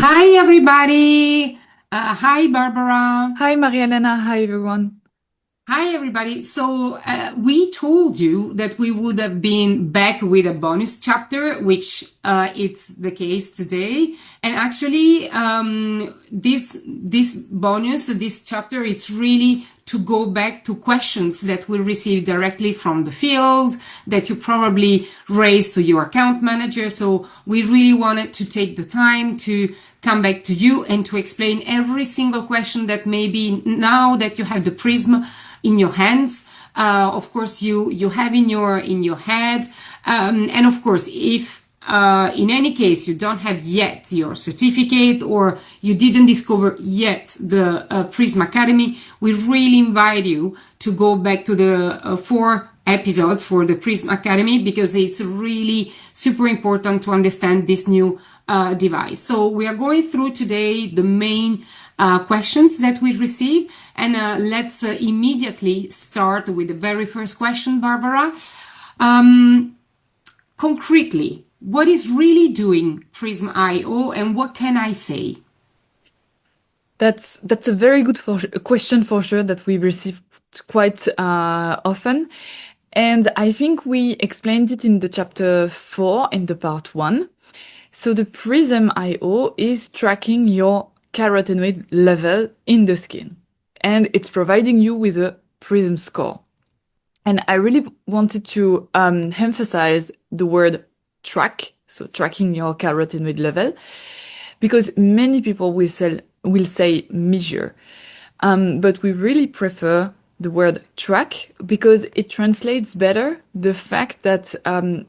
Hi, everybody. Hi, Barbara. Hi, Marielena. Hi, everyone. Hi, everybody. We told you that we would have been back with a bonus chapter, which it's the case today. And actually, this chapter, it's really to go back to questions that we received directly from the field that you probably raised to your account manager. So we really wanted to take the time to come back to you and to explain every single question that maybe now that you have the Prism in your hands, of course you have in your head, and of course if in any case you don't have yet your certificate or you didn't discover yet the Prism Academy, we really invite you to go back to the 4 episodes for the Prism Academy because it's really super important to understand this new device. So we are going through today the main questions that we received, and let's immediately start with the very first question, Barbara. Um, Concretely, what is really doing Prism IO, and what can I say? That's a very good question for sure that we receive quite often. And I think we explained it in the chapter 4 in the part 1. So the Prism IO is tracking your carotenoid level in the skin. And it's providing you with a Prism score. And I really wanted to emphasize the word track, so tracking your carotenoid level, because many people will say measure. But we really prefer the word track because it translates better the fact that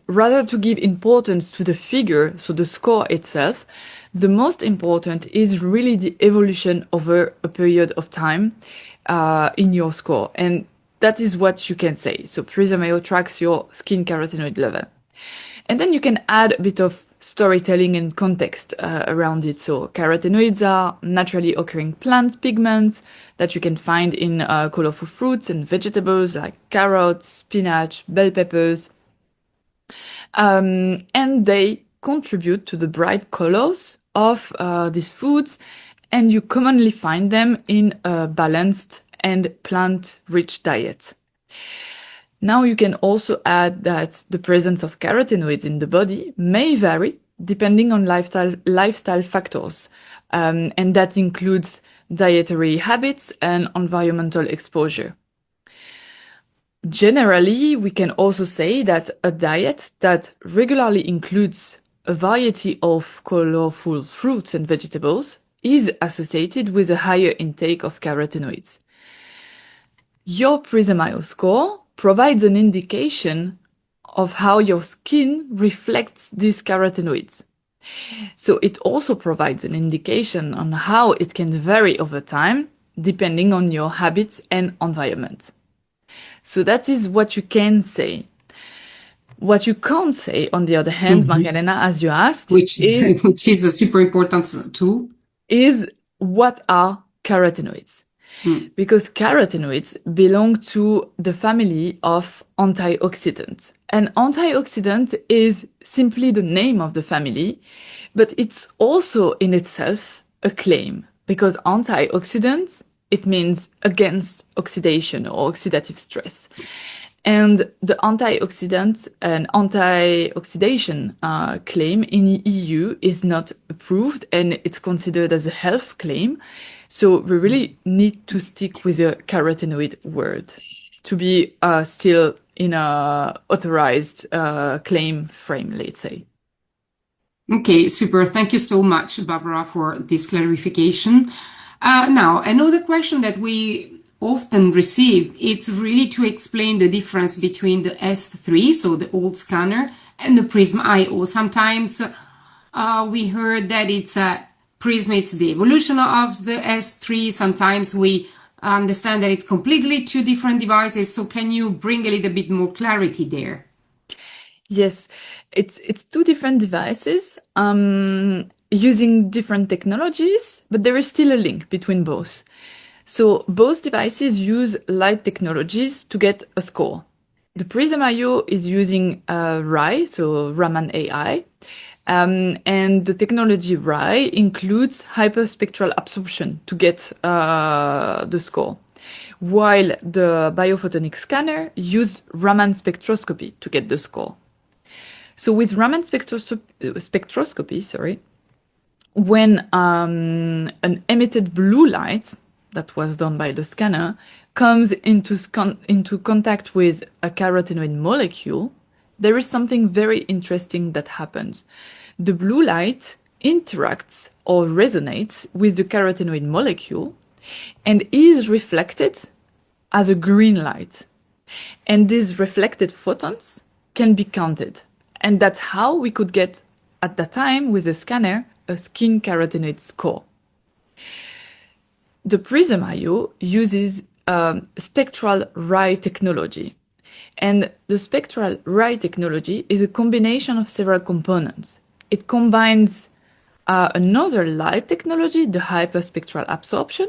rather to give importance to the figure, so the score itself, the most important is really the evolution over a period of time in your score. And that is what you can say. So Prism IO tracks your skin carotenoid level. And then you can add a bit of storytelling and context around it. So carotenoids are naturally occurring plant pigments that you can find in colorful fruits and vegetables like carrots, spinach, bell peppers. And they contribute to the bright colors of these foods, and you commonly find them in a balanced and plant-rich diet. Now you can also add that the presence of carotenoids in the body may vary depending on lifestyle factors, and that includes dietary habits and environmental exposure. Generally, we can also say that a diet that regularly includes a variety of colorful fruits and vegetables is associated with a higher intake of carotenoids. Your Prism IO score provides an indication of how your skin reflects these carotenoids. So it also provides an indication on how it can vary over time depending on your habits and environment. So that is what you can say. What you can't say, on the other hand, Mhm. Maria-Elena, as you asked, Which is which is a super important tool. is what are carotenoids? Mm. Because carotenoids belong to the family of antioxidants. And antioxidant is simply the name of the family, but it's also in itself a claim because antioxidant, it means against oxidation or oxidative stress. And the antioxidant and anti-oxidation claim in the EU is not approved and it's considered as a health claim. So we really need to stick with a carotenoid word to be still in a authorized claim frame, let's say. Okay, super. Thank you so much, Barbara, for this clarification. Now, another question that we often receive, it's really to explain the difference between the S3, so the old scanner, and the Prism IO. Sometimes we heard that it's a Prism, it's the evolution of the S3. Sometimes we understand that it's completely two different devices. So can you bring a little bit more clarity there? Yes, it's two different devices using different technologies, but there is still a link between both. So both devices use light technologies to get a score. The Prysm IO is using RI, so Raman AI. And the technology RI includes hyperspectral absorption to get the score, while the biophotonic scanner used Raman spectroscopy to get the score. So with Raman spectroscopy, sorry, when an emitted blue light that was done by the scanner comes into contact with a carotenoid molecule, there is something very interesting that happens. The blue light interacts or resonates with the carotenoid molecule and is reflected as a green light. And these reflected photons can be counted. And that's how we could get, at that time, with the scanner, a skin carotenoid score. The Prysm IO uses Spectral RI technology. And the Spectral RI technology is a combination of several components. It combines another light technology, the hyperspectral absorption,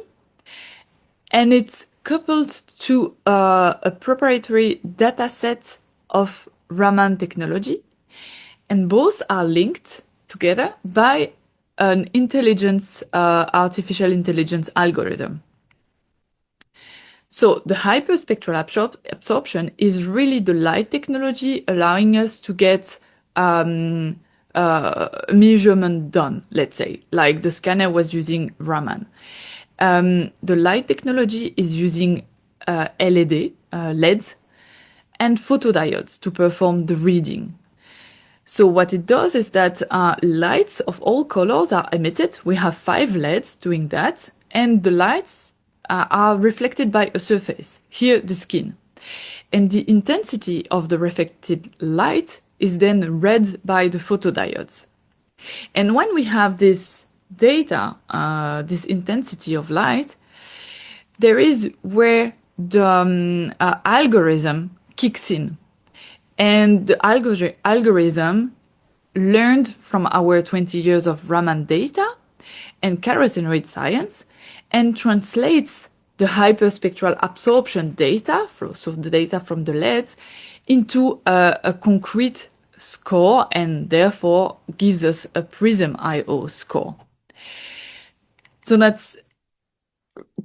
and it's coupled to a proprietary dataset of Raman technology, and both are linked together by an artificial intelligence algorithm. So the hyperspectral absorption is really the light technology allowing us to get measurement done, let's say, like the scanner was using Raman. The light technology is using LEDs, and photodiodes to perform the reading. So what it does is that lights of all colors are emitted. We have 5 LEDs doing that, and the lights are reflected by a surface, here the skin. And the intensity of the reflected light is then read by the photodiodes. And when we have this data, this intensity of light, there is where the algorithm kicks in. And the algorithm learned from our 20 years of Raman data and carotenoid science and translates the hyperspectral absorption data, so the data from the LEDs, into a concrete score, and therefore gives us a Prysm IO score. So that's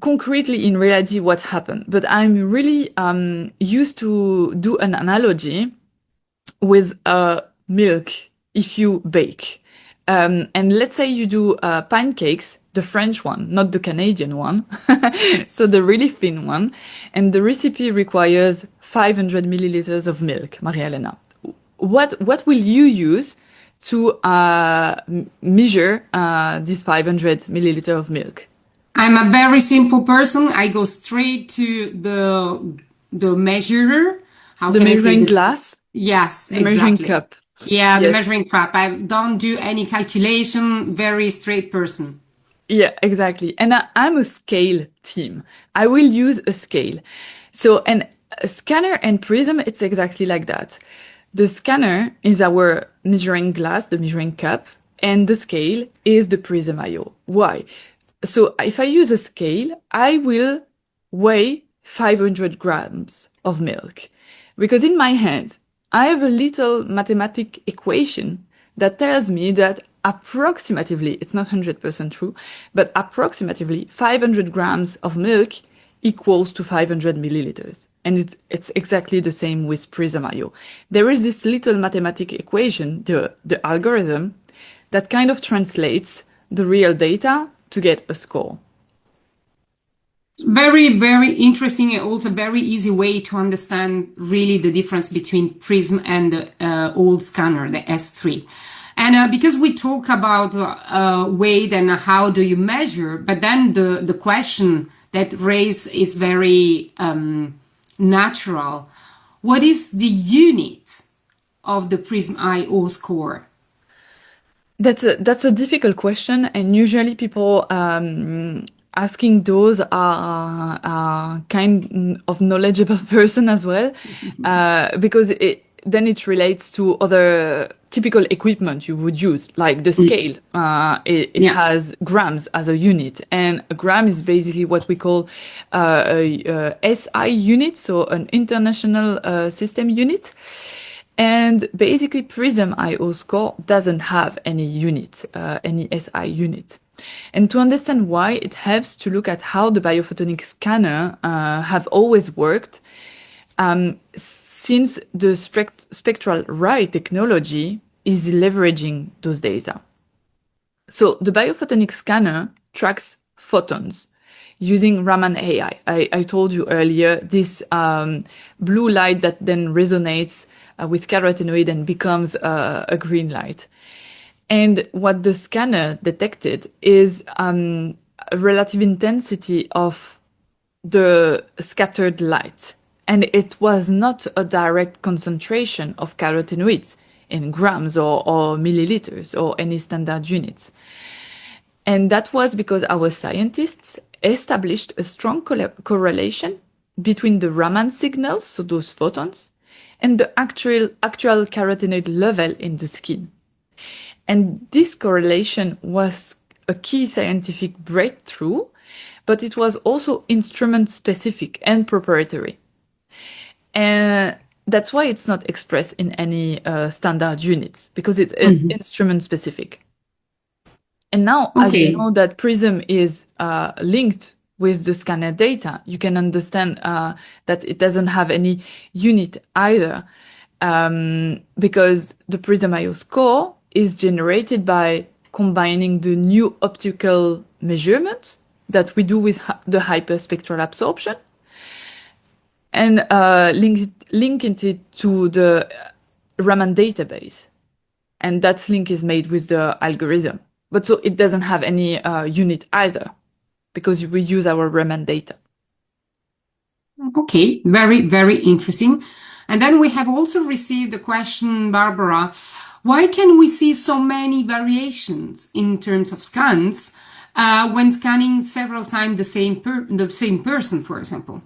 concretely in reality what happened. But I'm really used to do an analogy with milk if you bake. And let's say you do pancakes, the French one, not the Canadian one, so the really thin one. And the recipe requires 500 milliliters of milk, Maria Elena. What will you use to measure this 500 milliliter of milk? I'm a very simple person. I go straight to the measurer. The measuring glass? Yes, the measuring cup. Yeah, yes. The measuring cup. I don't do any calculation. Very straight person. Yeah, exactly. And I'm a scale team. I will use a scale. So, and a scanner and Prysm, it's exactly like that. The scanner is our measuring glass, the measuring cup, and the scale is the Prysm IO. Why? So if I use a scale, I will weigh 500 grams of milk. Because in my head, I have a little mathematical equation that tells me that approximately, it's not 100% true, but approximately 500 grams of milk equals to 500 milliliters. And it's exactly the same with Prysm IO. There is this little mathematical equation, the algorithm, that kind of translates the real data to get a score. Very, very interesting and also very easy way to understand really the difference between Prysm and the old scanner, the S3. And because we talk about weight and how do you measure, but then the question that raised is very natural. What is the unit of the Prysm IO score? That's a difficult question, and usually people asking those are kind of knowledgeable person as well, because then it relates to other typical equipment you would use, like the scale. It Yeah. has grams as a unit, and a gram is basically what we call a SI unit, so an international system unit. And basically, Prysm IO score doesn't have any unit, any SI unit. And to understand why, it helps to look at how the biophotonic scanner have always worked since the Spectral RI technology is leveraging those data. So the biophotonic scanner tracks photons using Raman AI. I told you earlier, this blue light that then resonates with carotenoid and becomes a green light. And what the scanner detected is a relative intensity of the scattered light. And it was not a direct concentration of carotenoids in grams or milliliters or any standard units. And that was because our scientists established a strong correlation between the Raman signals, so those photons, and the actual carotenoid level in the skin. And this correlation was a key scientific breakthrough, but it was also instrument specific and proprietary. And that's why it's not expressed in any standard units, because it's instrument specific. And now, as you know that Prysm is linked with the scanner data, you can understand that it doesn't have any unit either, because the Prysm IO score is generated by combining the new optical measurements that we do with the hyperspectral absorption and linking it to the Raman database. And that link is made with the algorithm. But so it doesn't have any unit either, because we use our Raman data. Okay, very, very interesting. And then we have also received a question, Barbara, why can we see so many variations in terms of scans when scanning several times the same person, for example?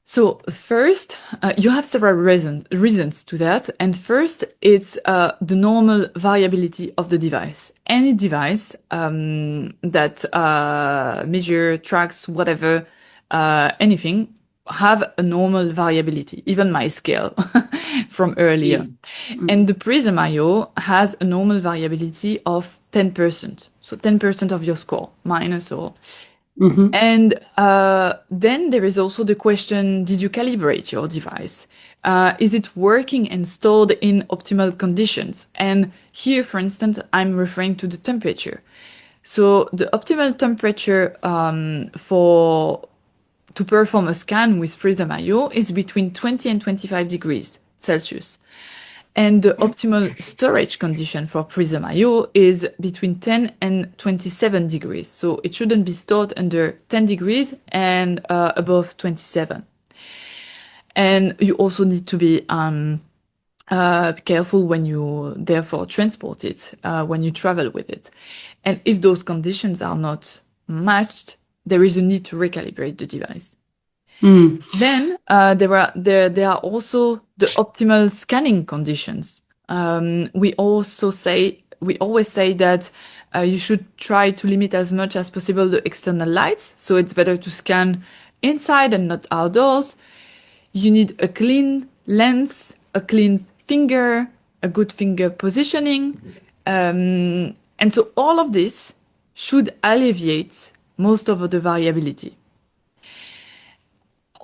So first, you have several reasons to that. And first, it's the normal variability of the device. Any device that measure, tracks, whatever, anything, have a normal variability, even my scale from earlier. And the Prysm IO has a normal variability of 10%. So 10% of your score, minus or... And then there is also the question, did you calibrate your device? Is it working and stored in optimal conditions? And here, for instance, I'm referring to the temperature. So the optimal temperature to perform a scan with Prysm IO is between 20 and 25 degrees Celsius. And the optimal storage condition for Prysm IO is between 10 and 27 degrees. So it shouldn't be stored under 10 degrees and above 27. And you also need to be careful when you therefore transport it, when you travel with it. And if those conditions are not matched, there is a need to recalibrate the device. Then there are also the optimal scanning conditions. We always say that you should try to limit as much as possible the external lights. So it's better to scan inside and not outdoors. You need a clean lens, a clean finger, a good finger positioning. And so all of this should alleviate most of the variability.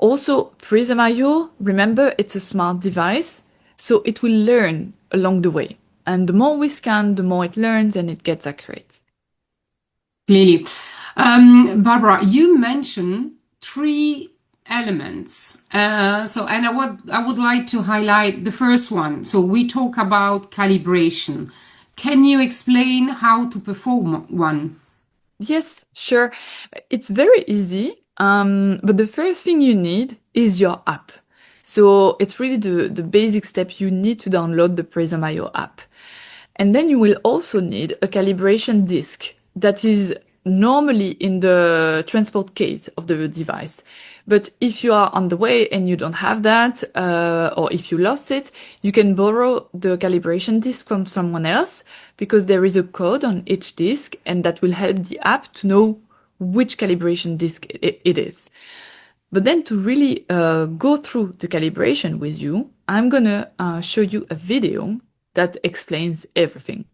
Also, Prysm IO, remember, it's a smart device, so it will learn along the way. And the more we scan, the more it learns and it gets accurate. Clearly. Barbara, you mentioned 3 elements. And I would like to highlight the first one. So we talk about calibration. Can you explain how to perform one? Yes, sure. It's very easy. But the first thing you need is your app. So it's really the basic step. You need to download the Prysm IO app. And then you will also need a calibration disk that is normally in the transport case of the device. But if you are on the way and you don't have that, or if you lost it, you can borrow the calibration disc from someone else, because there is a code on each disc, and that will help the app to know which calibration disc it is. But then to really go through the calibration with you, I'm gonna show you a video that explains everything.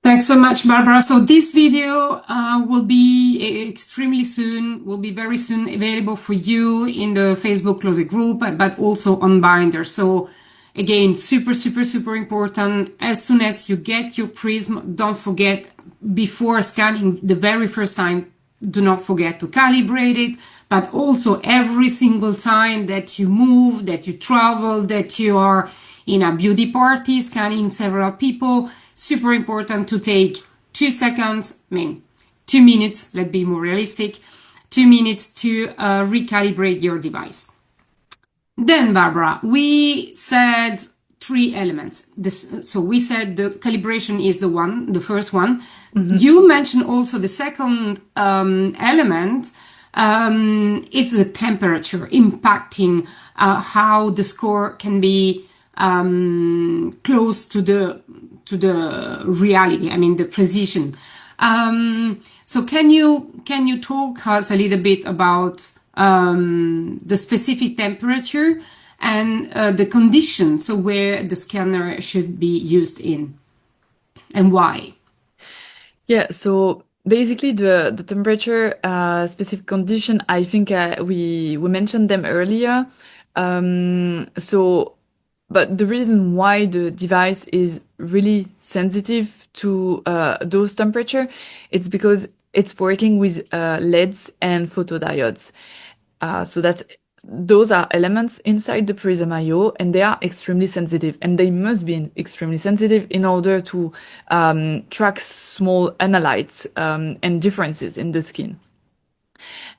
Thanks so much, Barbara. So this video will be extremely soon, will be very soon available for you in the Facebook closed group, but also on Binder. So again, super important. As soon as you get your Prysm, don't forget, before scanning the very first time, do not forget to calibrate it, but also every single time that you move, that you travel, that you are in a beauty party, scanning several people, super important to take 2 seconds, 2 minutes, let's be more realistic, 2 minutes to recalibrate your device. Then, Barbara, we said 3 elements. So we said the calibration is the first one. Mm-hmm. You mentioned also the second element. It's the temperature impacting how the score can be close to the reality. I mean, the precision. So can you talk us a little bit about the specific temperature and the conditions where the scanner should be used in, and why? Yeah, so basically the temperature specific condition, I think we mentioned them earlier. But the reason why the device is really sensitive to those temperature, it's because it's working with LEDs and photodiodes. So those are elements inside the Prysm IO, and they are extremely sensitive, and they must be extremely sensitive in order to track small analytes and differences in the skin.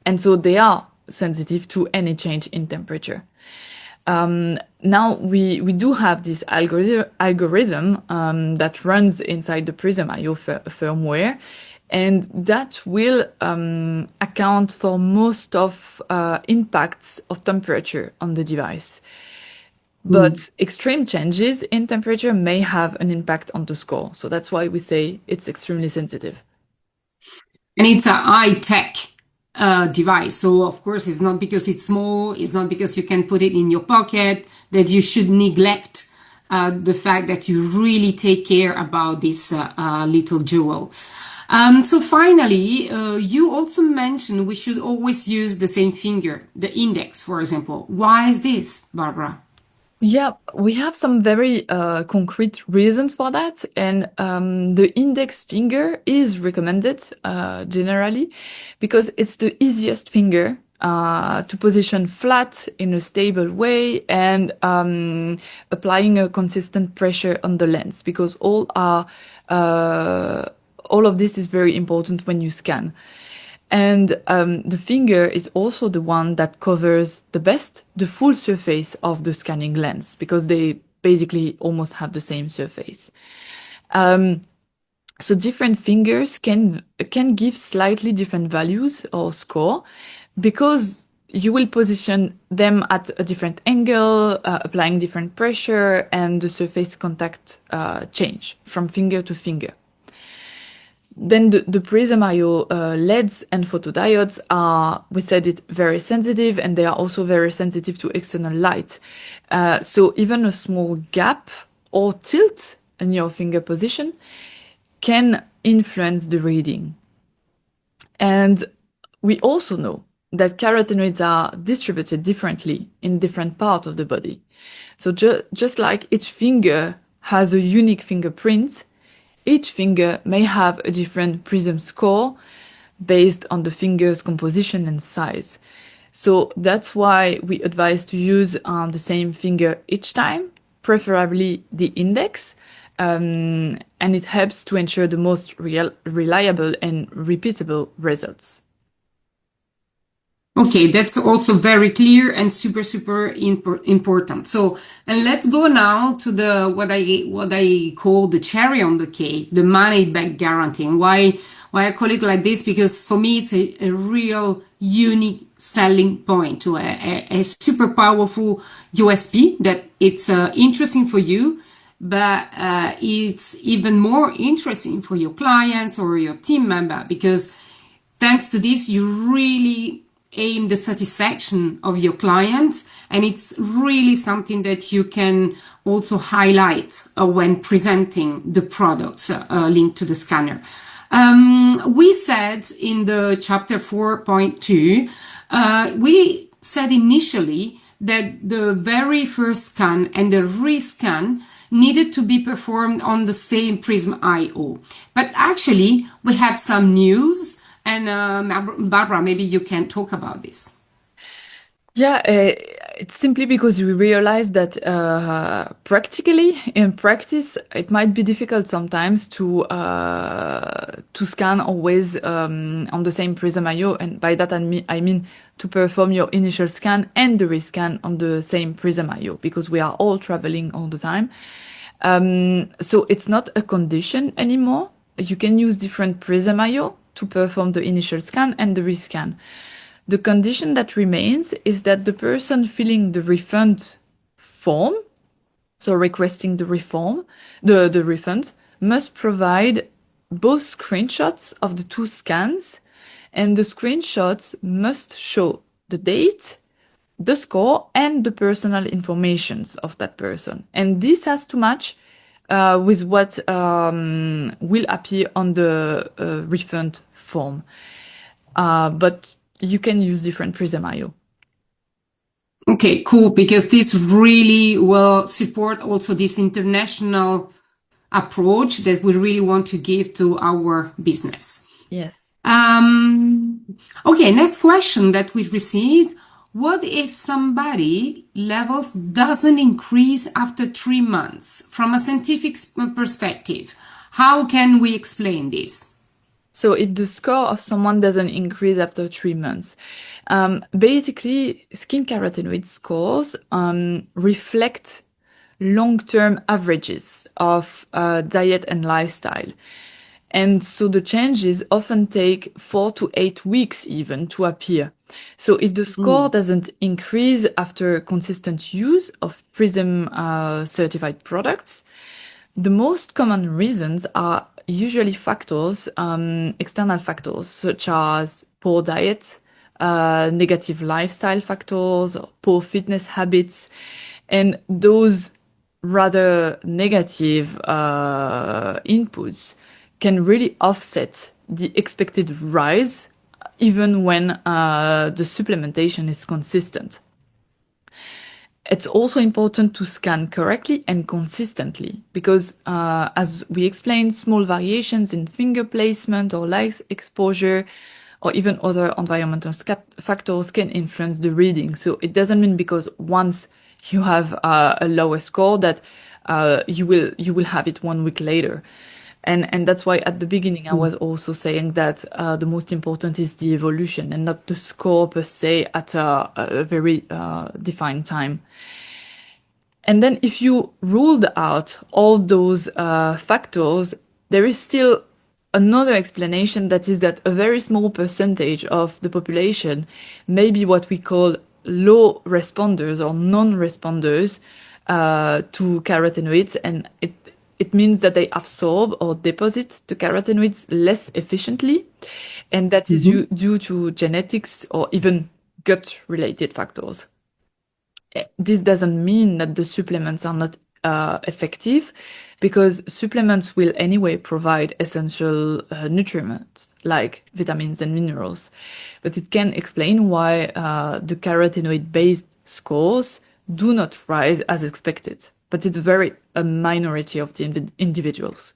And so they are sensitive to any change in temperature. Now we do have this algorithm that runs inside the Prysm IO firmware, and that will account for most of impacts of temperature on the device. But extreme changes in temperature may have an impact on the score. So that's why we say it's extremely sensitive. And it's a high-tech device. So of course, it's not because it's small, it's not because you can put it in your pocket that you should neglect the fact that you really take care about this little jewel. So finally, you also mentioned we should always use the same finger, the index, for example. Why is this, Barbara? Yeah, we have some very concrete reasons for that, and the index finger is recommended generally because it's the easiest finger to position flat in a stable way, and applying a consistent pressure on the lens, because all of this is very important when you scan. And the finger is also the one that covers the best the full surface of the scanning lens, because they basically almost have the same surface. So different fingers can give slightly different values or score, because you will position them at a different angle, applying different pressure, and the surface contact change from finger to finger. Then the Prysm IO LEDs and photodiodes are, we said it, very sensitive, and they are also very sensitive to external light. So even a small gap or tilt in your finger position can influence the reading. And we also know that carotenoids are distributed differently in different parts of the body. So just like each finger has a unique fingerprint, each finger may have a different Prysm score based on the finger's composition and size. So that's why we advise to use the same finger each time, preferably the index, and it helps to ensure the most reliable and repeatable results. Okay, that's also very clear and super important. So, and let's go now to the what I call the cherry on the cake, the money back guarantee. And why I call it like this? Because for me, it's a real unique selling point, to a super powerful USP that it's interesting for you, but it's even more interesting for your clients or your team member, because thanks to this, you really aim the satisfaction of your clients, and it's really something that you can also highlight when presenting the products linked to the scanner. We said in the chapter 4.2, we said initially that the very first scan and the rescan needed to be performed on the same Prysm IO. But actually, we have some news. And Barbara, maybe you can talk about this. Yeah, it's simply because we realize that practically, in practice, it might be difficult sometimes to scan always on the same Prysm IO, and by that I mean to perform your initial scan and the rescan on the same Prysm IO, because we are all traveling all the time. So it's not a condition anymore. You can use different Prysm IO to perform the initial scan and the rescan. The condition that remains is that the person filling the refund form, so requesting the refund, must provide both screenshots of the two scans, and the screenshots must show the date, the score, and the personal informations of that person. And this has to match with what will appear on the refund form. But you can use different Prysm IO. Okay, cool, because this really will support also this international approach that we really want to give to our business. Yes. Okay, next question that we've received. What if somebody levels doesn't increase after 3 months? From a scientific perspective, how can we explain this? So if the score of someone doesn't increase after 3 months, basically skin carotenoid scores reflect long-term averages of diet and lifestyle. And so the changes often take 4 to 8 weeks even to appear. So if the score doesn't increase after consistent use of Prysm certified products, the most common reasons are usually factors, external factors, such as poor diet, negative lifestyle factors, poor fitness habits, and those rather negative inputs can really offset the expected rise, even when the supplementation is consistent. It's also important to scan correctly and consistently, because as we explained, small variations in finger placement or light exposure or even other environmental factors can influence the reading. So it doesn't mean because once you have a lower score that you will have it 1 week later. And that's why at the beginning I was also saying that the most important is the evolution and not the score per se at a very defined time. And then if you ruled out all those factors, there is still another explanation, that is that a very small percentage of the population may be what we call low responders or non-responders to carotenoids, and it means that they absorb or deposit the carotenoids less efficiently, and that is due to genetics or even gut-related factors. This doesn't mean that the supplements are not effective, because supplements will anyway provide essential nutrients like vitamins and minerals. But it can explain why the carotenoid-based scores do not rise as expected. But it's a minority of the individuals.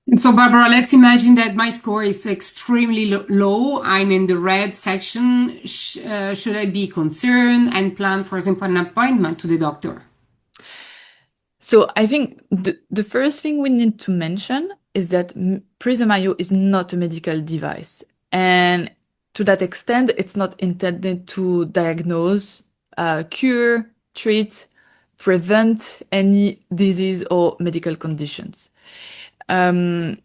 And so, Barbara, let's imagine that my score is extremely low. I'm in the red section. Should I be concerned and plan, for example, an appointment to the doctor? So I think the first thing we need to mention is that Prysm IO is not a medical device. And to that extent, it's not intended to diagnose, cure, treat, prevent any disease or medical conditions. The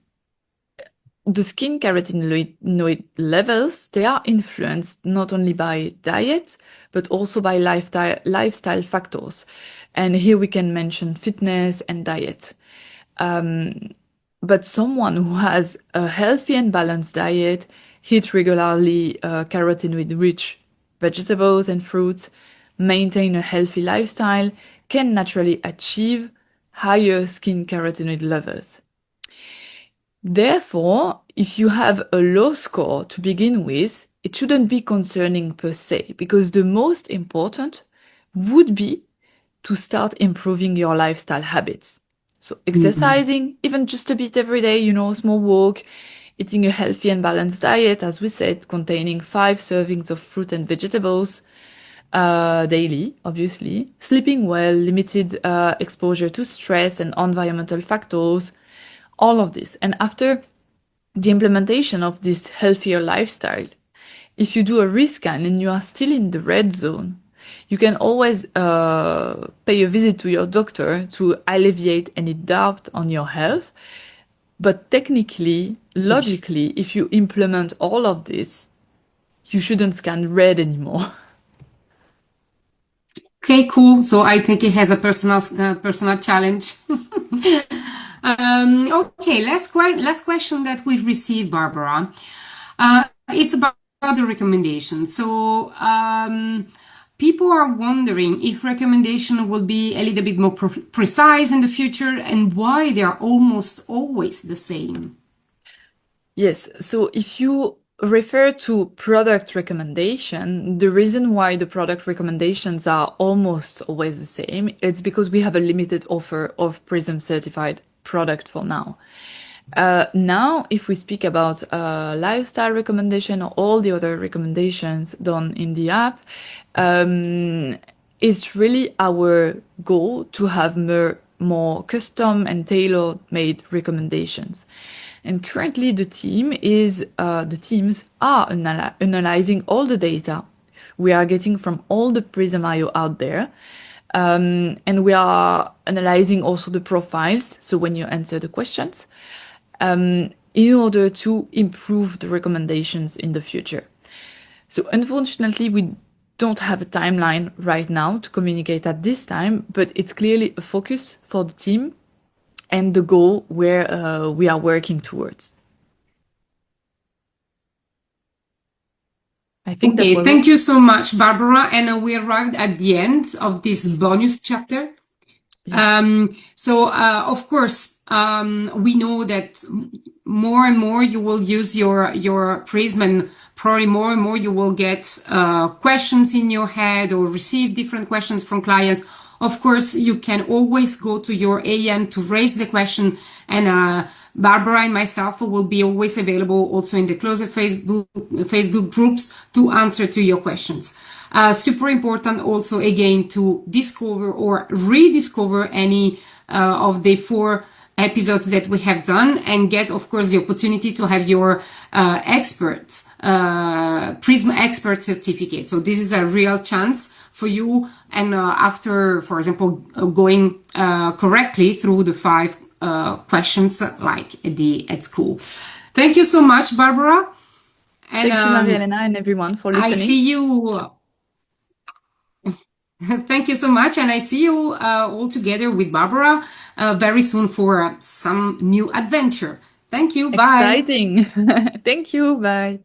skin carotenoid levels, they are influenced not only by diet, but also by lifestyle factors. And here we can mention fitness and diet. But someone who has a healthy and balanced diet, eat regularly carotenoid-rich vegetables and fruits, maintain a healthy lifestyle, can naturally achieve higher skin carotenoid levels. Therefore, if you have a low score to begin with, it shouldn't be concerning per se, because the most important would be to start improving your lifestyle habits. So exercising, even just a bit every day, small walk, eating a healthy and balanced diet, as we said, containing 5 servings of fruit and vegetables daily, obviously, sleeping well, limited exposure to stress and environmental factors, all of this. And after the implementation of this healthier lifestyle, if you do a rescan and you are still in the red zone, you can always pay a visit to your doctor to alleviate any doubt on your health. But technically, logically, if you implement all of this, you shouldn't scan red anymore. Okay, cool. So I take it as a personal challenge. Okay, last question that we've received, Barbara. It's about the recommendations. So people are wondering if recommendation will be a little bit more precise in the future and why they are almost always the same. Yes, so if you refer to product recommendation, the reason why the product recommendations are almost always the same, it's because we have a limited offer of Prysm certified product for now. Now, if we speak about lifestyle recommendation or all the other recommendations done in the app, it's really our goal to have more custom and tailor-made recommendations. And currently the teams are analyzing all the data we are getting from all the Prysm IO out there. And we are analyzing also the profiles, so when you answer the questions, in order to improve the recommendations in the future. So unfortunately, we don't have a timeline right now to communicate at this time, but it's clearly a focus for the team and the goal where we are working towards. I think Okay, that was thank you so much, Barbara. And we arrived at the end of this bonus chapter. So, of course, we know that more and more you will use your Prysm, and probably more and more you will get questions in your head or receive different questions from clients. Of course, you can always go to your AM to raise the question, and Barbara and myself will be always available also in the closer Facebook groups to answer to your questions. Super important also again to discover or rediscover any of the 4 episodes that we have done and get, of course, the opportunity to have your Prysm expert certificate. So this is a real chance for you. And after, for example, going correctly through the 5 questions like at school. Thank you so much, Barbara. And Thank you, Maria Elena, and everyone for I listening. see you. Thank you so much. And I see you all together with Barbara very soon for some new adventure. Thank you. Bye. Exciting. Thank you. Bye.